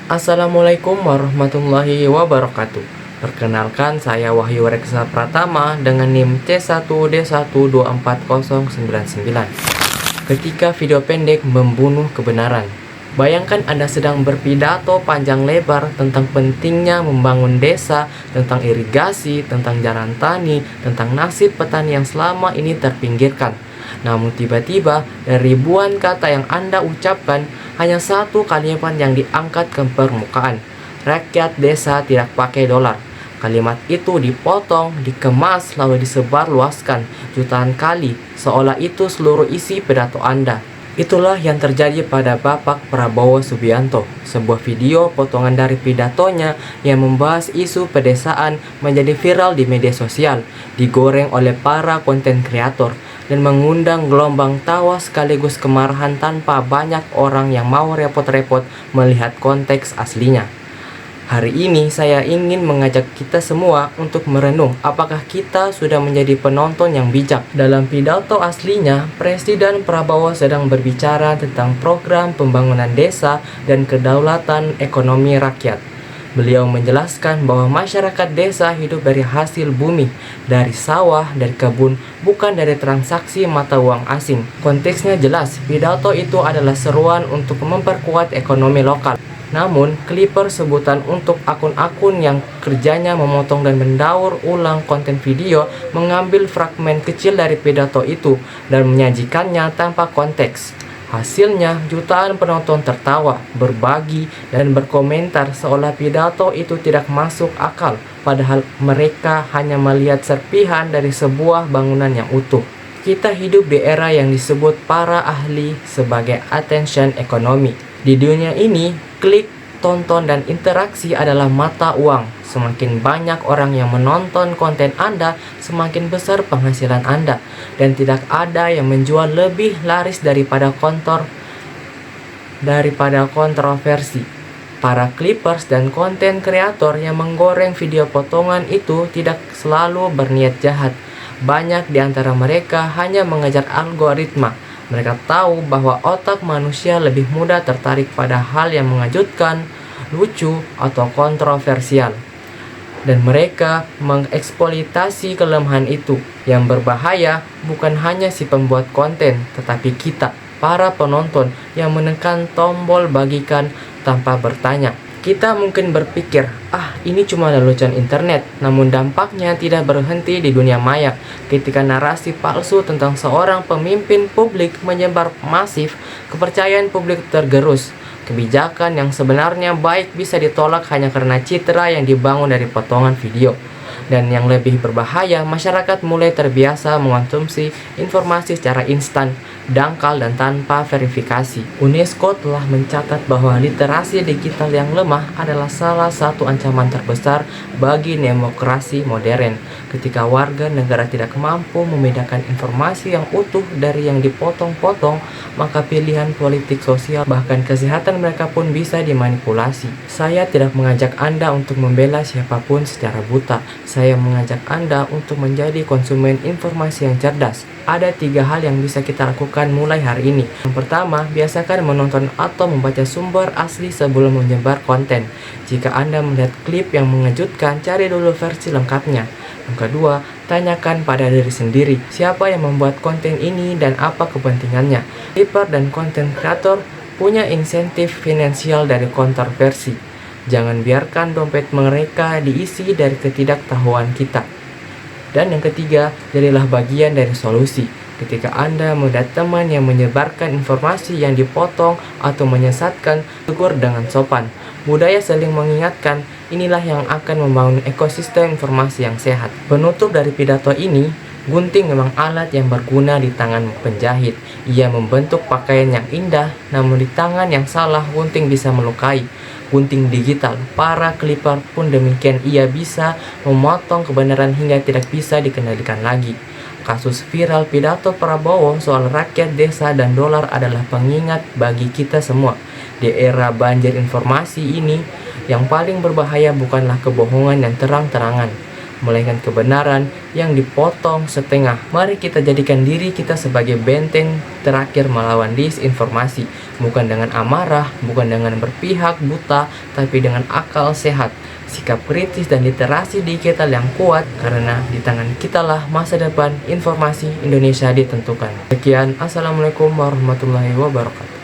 Assalamualaikum warahmatullahi wabarakatuh. Perkenalkan, saya Wahyu Reksa Pratama dengan NIM C1D1240099. Ketika video pendek membunuh kebenaran. Bayangkan Anda sedang berpidato panjang lebar tentang pentingnya membangun desa, tentang irigasi, tentang jalan tani, tentang nasib petani yang selama ini terpinggirkan. Namun tiba-tiba dari ribuan kata yang Anda ucapkan, hanya satu kalimat yang diangkat ke permukaan. Rakyat desa tidak pakai dolar. Kalimat itu dipotong, dikemas, lalu disebarluaskan jutaan kali, seolah itu seluruh isi pidato Anda. Itulah yang terjadi pada Bapak Prabowo Subianto. Sebuah video potongan dari pidatonya yang membahas isu pedesaan menjadi viral di media sosial, digoreng oleh para konten kreator, dan mengundang gelombang tawa sekaligus kemarahan tanpa banyak orang yang mau repot-repot melihat konteks aslinya. Hari ini saya ingin mengajak kita semua untuk merenung apakah kita sudah menjadi penonton yang bijak. Dalam pidato aslinya, Presiden Prabowo sedang berbicara tentang program pembangunan desa dan kedaulatan ekonomi rakyat. Beliau menjelaskan bahwa masyarakat desa hidup dari hasil bumi, dari sawah, dari kebun, bukan dari transaksi mata uang asing. Konteksnya jelas, pidato itu adalah seruan untuk memperkuat ekonomi lokal. Namun, clipper sebutan untuk akun-akun yang kerjanya memotong dan mendaur ulang konten video mengambil fragmen kecil dari pidato itu dan menyajikannya tanpa konteks. Hasilnya, jutaan penonton tertawa, berbagi, dan berkomentar seolah pidato itu tidak masuk akal, padahal mereka hanya melihat serpihan dari sebuah bangunan yang utuh. Kita hidup di era yang disebut para ahli sebagai attention economy. Di dunia ini, klik, tonton, dan interaksi adalah mata uang. Semakin banyak orang yang menonton konten Anda, semakin besar penghasilan Anda. Dan tidak ada yang menjual lebih laris daripada kontroversi. Para clippers dan konten kreator yang menggoreng video potongan itu tidak selalu berniat jahat. Banyak di antara mereka hanya mengejar algoritma. Mereka tahu bahwa otak manusia lebih mudah tertarik pada hal yang mengejutkan, lucu, atau kontroversial. Dan mereka mengeksploitasi kelemahan itu. Yang berbahaya bukan hanya si pembuat konten, tetapi kita, para penonton yang menekan tombol bagikan tanpa bertanya. Kita mungkin berpikir, ini cuma lelucon internet, namun dampaknya tidak berhenti di dunia maya. Ketika narasi palsu tentang seorang pemimpin publik menyebar masif, kepercayaan publik tergerus. Kebijakan yang sebenarnya baik bisa ditolak hanya karena citra yang dibangun dari potongan video. Dan yang lebih berbahaya, masyarakat mulai terbiasa mengonsumsi informasi secara instan, dangkal, dan tanpa verifikasi. UNESCO telah mencatat bahwa literasi digital yang lemah adalah salah satu ancaman terbesar bagi demokrasi modern. Ketika warga negara tidak mampu membedakan informasi yang utuh dari yang dipotong-potong, maka pilihan politik sosial bahkan kesehatan mereka pun bisa dimanipulasi. Saya tidak mengajak Anda untuk membela siapapun secara buta. Saya mengajak Anda untuk menjadi konsumen informasi yang cerdas. Ada 3 hal yang bisa kita lakukan mulai hari ini. Yang pertama, biasakan menonton atau membaca sumber asli sebelum menyebar konten. Jika Anda melihat klip yang mengejutkan, cari dulu versi lengkapnya. Yang kedua, tanyakan pada diri sendiri, siapa yang membuat konten ini dan apa kepentingannya. Clipper dan konten kreator punya insentif finansial dari kontroversi. Jangan biarkan dompet mereka diisi dari ketidaktahuan kita. Dan yang ketiga, jadilah bagian dari solusi. Ketika Anda melihat teman yang menyebarkan informasi yang dipotong atau menyesatkan, tegur dengan sopan. Budaya saling mengingatkan, inilah yang akan membangun ekosistem informasi yang sehat. Penutup dari pidato ini, gunting memang alat yang berguna di tangan penjahit. Ia membentuk pakaian yang indah, namun di tangan yang salah, gunting bisa melukai. Gunting digital, para clipper pun demikian, ia bisa memotong kebenaran hingga tidak bisa dikendalikan lagi. Kasus viral pidato Prabowo soal rakyat desa dan dolar adalah pengingat bagi kita semua. Di era banjir informasi ini, yang paling berbahaya bukanlah kebohongan yang terang-terangan, melainkan kebenaran yang dipotong setengah. Mari kita jadikan diri kita sebagai benteng terakhir melawan disinformasi, bukan dengan amarah, bukan dengan berpihak buta, tapi dengan akal sehat, sikap kritis dan literasi digital yang kuat, karena di tangan kitalah masa depan informasi Indonesia ditentukan. Sekian, assalamualaikum warahmatullahi wabarakatuh.